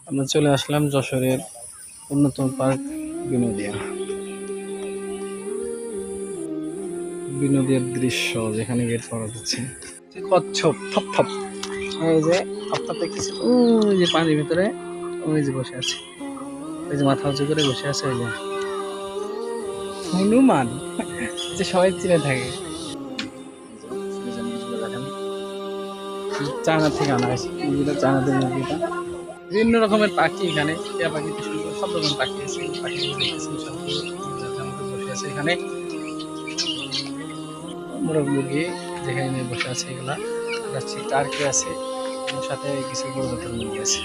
আমরা চলে আসলাম যশোরের অন্যতম পার্ক বিনোদিয়া। বিনোদিয়ার দৃশ্য যেখানে গেট পাওয়া যাচ্ছে কচ্ছপ থপ থপ, এই যে থপ থপ দেখতেছি, ওই যে পানির ভিতরে ওই যে বসে আছে, ওই যে মাথা উঁচু করে বসে আছে, ওই যে হনুমান, যে সবাই চিনে থাকে। চায়না থেকে আনা হয়েছে, চায়নাদের মুরগিটা। বিভিন্ন রকমের পাখি এখানে, টিয়া পাখি সব রকমের পাখি আছে। বসে আছে এখানে মোরগ মুরগি যেখানে বসে আছে, এগুলা টার্কি আছে, সাথে কিছু বড় জাতের মুরগি আছে।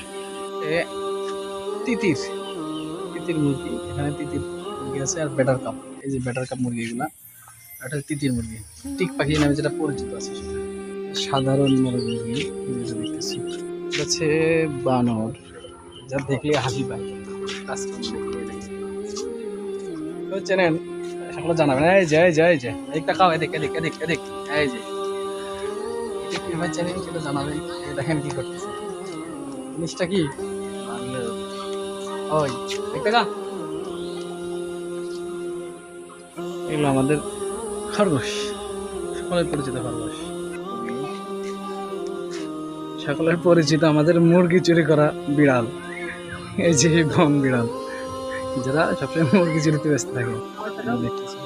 তিতির তিতির মুরগি, এখানে তিতির মুরগি আছে। আর ব্যাটার কাপ, এই যে ব্যাটার কাপ মুরগি, এগুলা এটা তিতির মুরগি। টিক পাখি নামে যেটা পরিচিত আছে সেটা। সাধারণ মোরগ মুরগি যেটা দেখতেছি হচ্ছে বানর, যা দেখলে হাসি পায়। চেনেন সকলে জানাবেন। এই যে এই যে এই যে একটা খাও, এদিক এদিক এদিক এদিক, এই যে কিভাবে চেনেন সেটা জানাবেন। দেখেন কি করতেছে, জিনিসটা কি ওই একটা গা। এগুলো আমাদের খরগোশ, সকলের পরিচিত খরগোশ, সকলের পরিচিত আমাদের মুরগি চুরি করা বিড়াল। এই যে বন বিড়াল, যারা সবসময় মুরগি চুরিতে ব্যস্ত থাকে। দেখতেছি